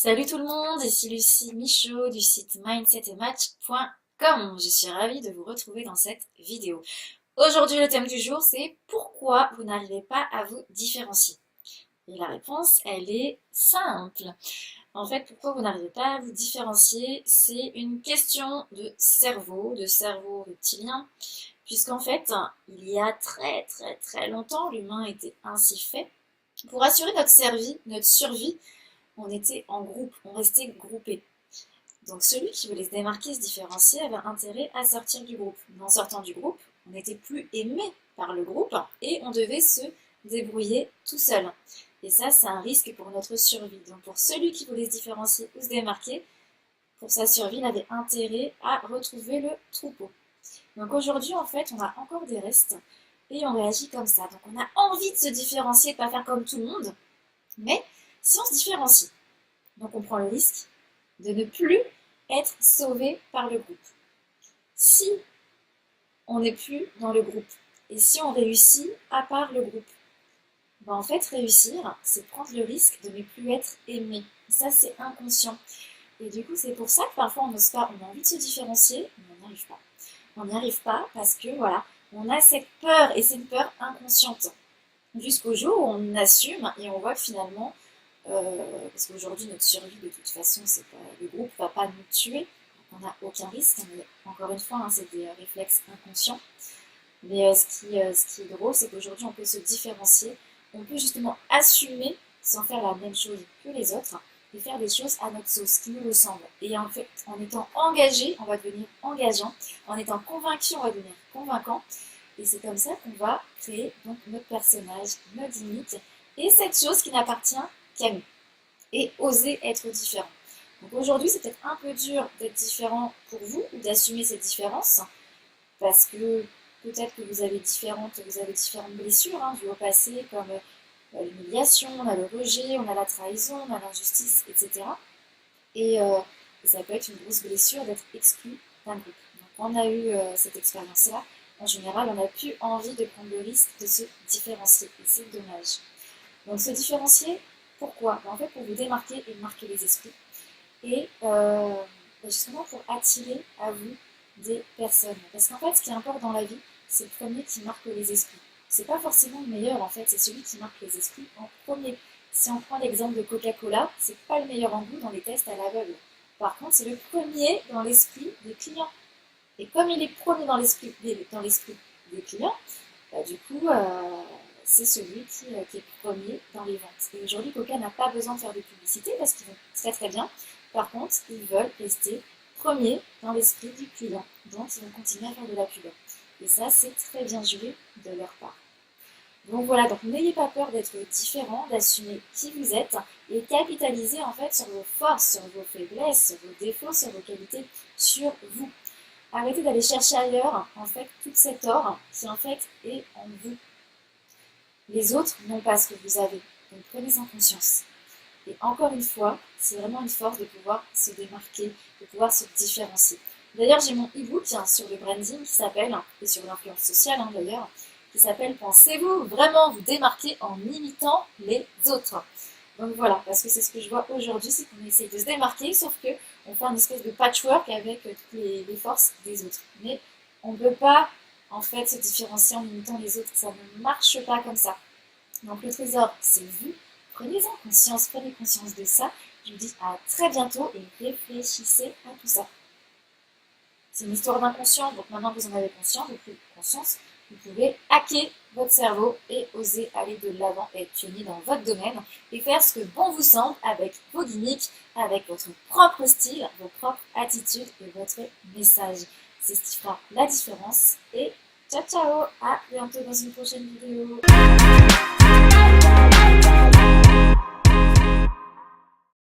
Salut tout le monde, ici Lucie Michaud du site mindsetmatch.com. Je suis ravie de vous retrouver dans cette vidéo. Aujourd'hui, le thème du jour, c'est pourquoi vous n'arrivez pas à vous différencier. Et la réponse, elle est simple. En fait, pourquoi vous n'arrivez pas à vous différencier, c'est une question de cerveau reptilien, puisqu'en fait, il y a très longtemps, l'humain était ainsi fait. Pour assurer notre survie, on était en groupe, on restait groupé. Donc celui qui voulait se démarquer, se différencier, avait intérêt à sortir du groupe. Mais en sortant du groupe, on n'était plus aimé par le groupe et on devait se débrouiller tout seul. Et ça, c'est un risque pour notre survie. Donc pour celui qui voulait se différencier ou se démarquer, pour sa survie, il avait intérêt à retrouver le troupeau. Donc aujourd'hui, en fait, on a encore des restes et on réagit comme ça. Donc on a envie de se différencier, de ne pas faire comme tout le monde, mais si on se différencie, donc on prend le risque de ne plus être sauvé par le groupe. Si on n'est plus dans le groupe et si on réussit à part le groupe, ben en fait réussir, c'est prendre le risque de ne plus être aimé. Ça c'est inconscient. Et du coup c'est pour ça que parfois on n'ose pas, on a envie de se différencier, mais on n'y arrive pas. On n'y arrive pas parce que voilà, on a cette peur et c'est une peur inconsciente. Jusqu'au jour où on assume et on voit que finalement, parce qu'aujourd'hui notre survie de toute façon, c'est pas, le groupe ne va pas nous tuer, on n'a aucun risque, mais encore une fois, c'est des réflexes inconscients. Mais ce qui est drôle, c'est qu'aujourd'hui on peut se différencier, on peut justement assumer sans faire la même chose que les autres et faire des choses à notre sauce, qui nous ressemblent. Et en fait, en étant engagé, on va devenir engageant, en étant convaincu, on va devenir convaincant. Et c'est comme ça qu'on va créer donc notre personnage, notre limite, et cette chose qui n'appartient qu'à nous. Et oser être différent. Donc aujourd'hui, c'est peut-être un peu dur d'être différent pour vous, ou d'assumer cette différence, parce que peut-être que vous avez différentes blessures dues au passé, comme l'humiliation, on a le rejet, on a la trahison, on a l'injustice, etc. Et ça peut être une grosse blessure d'être exclu d'un groupe. Donc quand on a eu cette expérience-là, en général, on n'a plus envie de prendre le risque de se différencier. Et c'est dommage. Donc se différencier, pourquoi? En fait, pour vous démarquer et marquer les esprits. Et justement pour attirer à vous des personnes. Parce qu'en fait, ce qui importe dans la vie, c'est le premier qui marque les esprits. C'est pas forcément le meilleur, en fait, c'est celui qui marque les esprits en premier. Si on prend l'exemple de Coca-Cola, c'est pas le meilleur en goût dans les tests à l'aveugle. Par contre, c'est le premier dans l'esprit des clients. Et comme il est premier dans l'esprit des clients, du coup, c'est celui qui est premier dans les ventes. Et aujourd'hui, Coca n'a pas besoin de faire de publicité parce qu'ils vont très bien. Par contre, ils veulent rester premiers dans l'esprit du client. Donc, ils vont continuer à faire de la pub. Et ça, c'est très bien joué de leur part. Donc voilà, donc n'ayez pas peur d'être différent, d'assumer qui vous êtes et capitaliser en fait sur vos forces, sur vos faiblesses, sur vos défauts, sur vos qualités, sur vous. Arrêtez d'aller chercher ailleurs, en fait, toute cette or qui, en fait, est en vous. Les autres n'ont pas ce que vous avez, donc prenez-en conscience. Et encore une fois, c'est vraiment une force de pouvoir se démarquer, de pouvoir se différencier. D'ailleurs, j'ai mon e-book sur le branding qui s'appelle, et sur l'influence sociale d'ailleurs, qui s'appelle « Pensez-vous vraiment vous démarquer en imitant les autres ?» Donc voilà, parce que c'est ce que je vois aujourd'hui, c'est qu'on essaye de se démarquer, sauf qu'on fait une espèce de patchwork avec toutes les forces des autres. Mais on ne peut pas, en fait, se différencier en imitant les autres. Ça ne marche pas comme ça. Donc le trésor, c'est vous. Prenez-en conscience, prenez conscience de ça. Je vous dis à très bientôt et réfléchissez à tout ça. C'est une histoire d'inconscient, donc maintenant que vous en avez conscience, vous pouvez hacker votre cerveau et oser aller de l'avant et être pionnier dans votre domaine et faire ce que bon vous semble avec vos gimmicks, avec votre propre style, vos propres attitudes et votre message. C'est ce qui fera la différence et ciao ciao, à bientôt dans une prochaine vidéo.